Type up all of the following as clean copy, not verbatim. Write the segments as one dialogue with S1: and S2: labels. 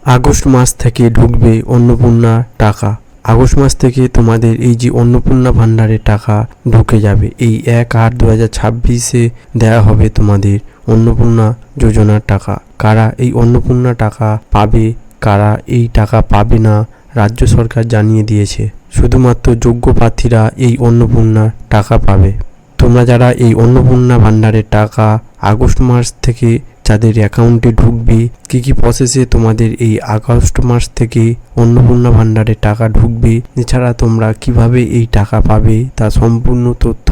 S1: August মাস থেকে ঢুকবে অন্নপূর্ণা টাকা। আগস্ট মাস থেকে তোমাদের এই যে অন্নপূর্ণা ভান্ডারের টাকা ঢুকে যাবে। এই 1/8/2026 দেওয়া হবে তোমাদের অন্নপূর্ণা যোজনার টাকা। কারা এই অন্নপূর্ণা টাকা পাবে, কারা এই টাকা পাবে না, রাজ্য সরকার জানিয়ে দিয়েছে। শুধুমাত্র যোগ্য প্রার্থীরা এই অন্নপূর্ণা টাকা পাবে। তোমরা যারা এই অন্নপূর্ণা ভান্ডারের টাকা আগস্ট মাস থেকে যাদের অ্যাকাউন্টে ঢুকবে, কি প্রসেসে তোমাদের এই আগস্ট মাস থেকে অন্নপূর্ণা ভান্ডারের টাকা ঢুকবে, এছাড়া তোমরা কিভাবে এই টাকা পাবে তা সম্পূর্ণ তথ্য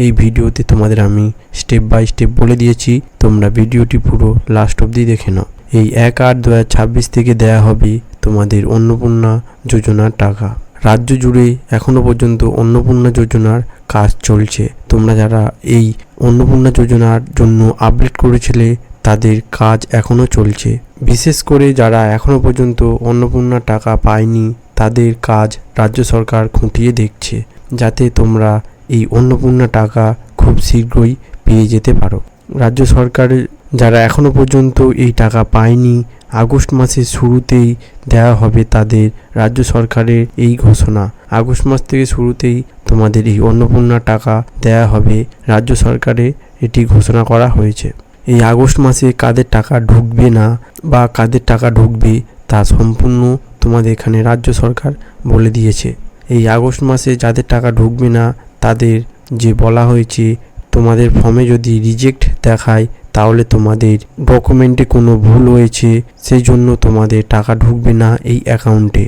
S1: এই ভিডিওতে তোমাদের আমি স্টেপ বাই স্টেপ বলে দিয়েছি। তোমরা ভিডিওটি পুরো লাস্ট অবধি দেখে নাও। এই 1/8/2026 থেকে দেয়া হবে তোমাদের অন্নপূর্ণা যোজনার টাকা। রাজ্য জুড়ে এখনো পর্যন্ত অন্নপূর্ণা যোজনার কাজ চলছে। তোমরা যারা এই অন্নপূর্ণা যোজনার জন্য আপডেট করেছিলে তাদের কাজ এখনো চলছে। বিশেষ করে যারা এখনো পর্যন্ত অন্নপূর্ণা টাকা পায়নি তাদের কাজ রাজ্য সরকার খুঁটিয়ে দেখছে, যাতে তোমরা এই অন্নপূর্ণা টাকা খুব শীঘ্রই পেয়ে যেতে পারো। রাজ্য সরকারের যারা এখনো পর্যন্ত এই টাকা পায়নি, আগস্ট মাসের শুরুতেই দেওয়া হবে তাদের রাজ্য সরকারের এই ঘোষণা। আগস্ট মাস থেকে শুরুতেই তোমাদের এই অন্নপূর্ণা টাকা দেওয়া হবে, রাজ্য সরকারে এটি ঘোষণা করা হয়েছে। এই আগস্ট মাসে কাদের টাকা ঢুকবে না বা কাদের টাকা ঢুকবে তা সম্পূর্ণ তোমাদের এখানে রাজ্য সরকার বলে দিয়েছে। এই আগস্ট মাসে যাদের টাকা ঢুকবে না তাদের যে বলা হয়েছে, তোমাদের ফর্মে যদি রিজেক্ট দেখায় তাহলে তোমাদের ডকুমেন্টে কোনো ভুল হয়েছে, সেই জন্য তোমাদের টাকা ঢুকবে না এই অ্যাকাউন্টে।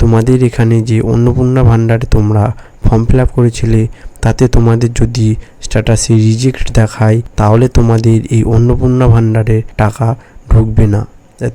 S1: তোমাদের এখানে যে অন্নপূর্ণা ভান্ডারে তোমরা ফর্ম ফিল আপ করেছিলে তাতে তোমাদের যদি স্ট্যাটাসে রিজেক্ট দেখায় তাহলে তোমাদের এই অন্নপূর্ণা ভান্ডারের টাকা ঢুকবে না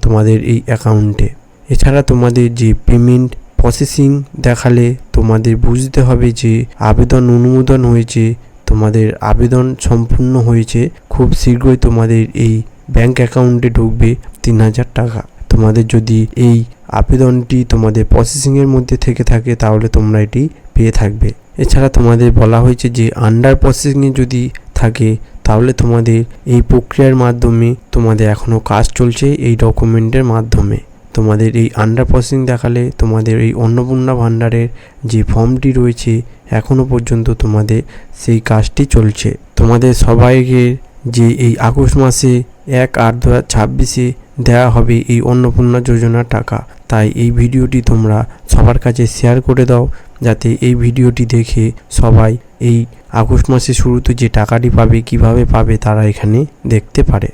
S1: তোমাদের এই অ্যাকাউন্টে। এছাড়া তোমাদের যে পেমেন্ট প্রসেসিং দেখালে তোমাদের বুঝতে হবে যে আবেদন অনুমোদন হয়েছে, তোমাদের আবেদন সম্পূর্ণ হয়েছে। খুব শীঘ্রই তোমাদের এই ব্যাংক অ্যাকাউন্টে ঢুকবে 3000 টাকা। তোমাদের যদি এই আবেদনটি তোমাদের প্রসেসিংয়ের মধ্যে থেকে থাকে তাহলে তোমরা এটি পেয়ে থাকবে। এছাড়া তোমাদের বলা হয়েছে যে আন্ডার প্রসেসিংয়ে যদি থাকে তাহলে তোমাদের এই প্রক্রিয়ার মাধ্যমে তোমাদের এখনও কাজ চলছে এই ডকুমেন্টের মাধ্যমে। তোমাদের এই আন্ডার প্রসেসিং দেখালে তোমাদের এই অন্নপূর্ণা ভান্ডারের যে ফর্মটি রয়েছে এখনও পর্যন্ত তোমাদের সেই কাজটি চলছে। তোমাদের সবাইকে যে এই আগস্ট মাসে 1/8/2026 দেওয়া হবে এই অন্নপূর্ণা যোজনার টাকা, তাই এই ভিডিওটি তোমরা সবার কাছে শেয়ার করে দাও, যাতে এই ভিডিওটি দেখে সবাই এই আগস্ট মাসের শুরুতে যে টাকাটি পাবে কিভাবে পাবে তারা এখানে দেখতে পারে।